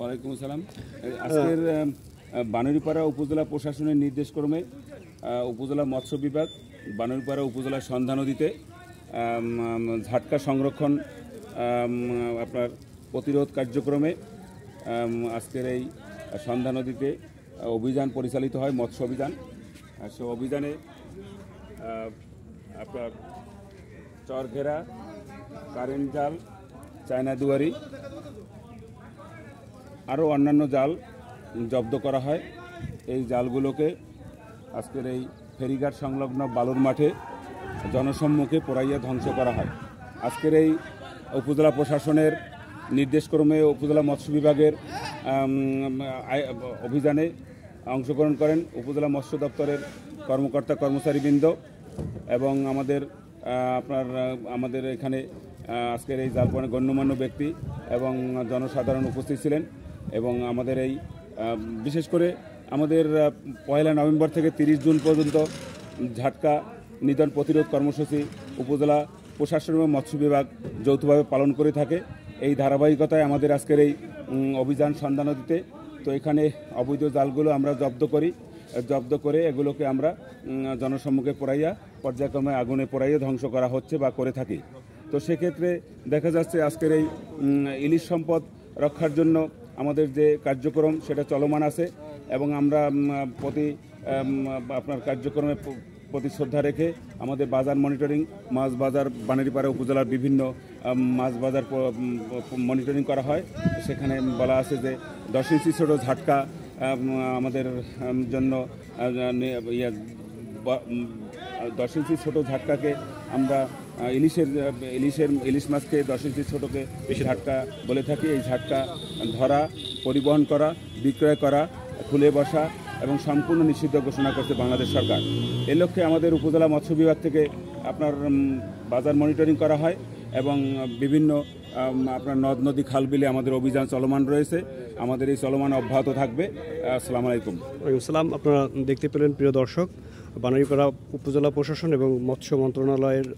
ওয়ালাইকুম আসসালাম। আজকের বানারীপাড়া উপজেলা প্রশাসনের নির্দেশক্রমে উপজেলা মৎস্য বিভাগ বানারীপাড়া উপজেলা সন্ধ্যা নদীতে ঝাটকা সংরক্ষণ আপনার প্রতিরোধ কার্যক্রমে আজকের এই সন্ধ্যা নদীতে অভিযান পরিচালিত হয়, মৎস্য অভিযান। সে অভিযানে আপনার চরঘেরা, কারেন্ট জাল, চায়না দুয়ারি আরও অন্যান্য জাল জব্দ করা হয়। এই জালগুলোকে আজকের এই ফেরিঘাট সংলগ্ন বালুর মাঠে জনসম্মুখে পোড়াইয়া ধ্বংস করা হয়। আজকের এই উপজেলা প্রশাসনের নির্দেশক্রমে উপজেলা মৎস্য বিভাগের অভিযানে অংশগ্রহণ করেন উপজেলা মৎস্য দপ্তরের কর্মকর্তা কর্মচারীবৃন্দ এবং আমাদের এখানে আজকের এই জালপনে গণ্যমান্য ব্যক্তি এবং জনসাধারণ উপস্থিত ছিলেন। এবং আমাদের এই বিশেষ করে আমাদের 1 নভেম্বর থেকে 30 জুন পর্যন্ত ঝাটকা নিধন প্রতিরোধ কর্মসূচি উপজেলা প্রশাসন এবং মৎস্য বিভাগ যৌথভাবে পালন করে থাকে। এই ধারাবাহিকতায় আমাদের আজকের এই অভিযান সন্ধ্যা নদীতে। তো এখানে অবৈধ জালগুলো আমরা জব্দ করে এগুলোকে আমরা জনসম্মুখে পোড়াইয়া পর্যায়ক্রমে আগুনে পোড়াইয়া ধ্বংস করা হচ্ছে বা করে থাকি। তো সেক্ষেত্রে দেখা যাচ্ছে আজকের এই ইলিশ সম্পদ রক্ষার জন্য আমাদের যে কার্যক্রম সেটা চলমান আছে এবং আমরা আপনার কার্যক্রমে প্রতি শ্রদ্ধা রেখে আমাদের বাজার মনিটরিং, মাছ বাজার বানারীপাড়া উপজেলার বিভিন্ন মাছ বাজার মনিটরিং করা হয়। সেখানে বলা আছে যে 10 ইঞ্চি ছোট ঝাটকা আমাদের জন্য 10 ইঞ্চি ছোট ঝাটকাকে আমরা ইলিশ মাছকে 10 ইঞ্চি ছোটকে ঝাটকা বলে থাকি। এই ঝাটকা ধরা, পরিবহন করা, বিক্রয় করা, খুলে বসা এবং সম্পূর্ণ নিষিদ্ধ ঘোষণা করছে বাংলাদেশ সরকার। এ লক্ষ্যে আমাদের উপজেলা মৎস্য বিভাগ থেকে আপনার বাজার মনিটরিং করা হয় এবং বিভিন্ন আপনার নদ নদী খাল বিলে আমাদের অভিযান চলমান রয়েছে। আমাদের এই চলমান অব্যাহত থাকবে। আসসালামু আলাইকুম। ওয়ালাইকুম আসসালাম। আপনারা দেখতে পেলেন প্রিয় দর্শক, বানারীপাড়া উপজেলা প্রশাসন এবং মৎস্য মন্ত্রণালয়ের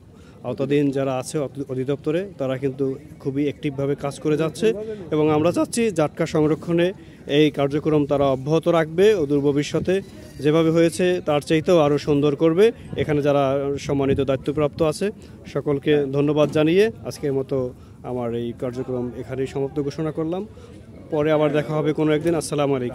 আওতাধীন যারা আছে অধিদপ্তরে তারা কিন্তু খুবই অ্যাক্টিভভাবে কাজ করে যাচ্ছে এবং আমরা চাচ্ছি ঝাটকা সংরক্ষণে এই কার্যক্রম তারা অব্যাহত রাখবে ও দূর ভবিষ্যতে যেভাবে হয়েছে তার চাইতেও আরও সুন্দর করবে। এখানে যারা সম্মানিত দায়িত্বপ্রাপ্ত আছে সকলকে ধন্যবাদ জানিয়ে আজকের মতো আমার এই কার্যক্রম এখানেই সমাপ্ত ঘোষণা করলাম। পরে আবার দেখা হবে কোনো একদিন। আসসালামু আলাইকুম।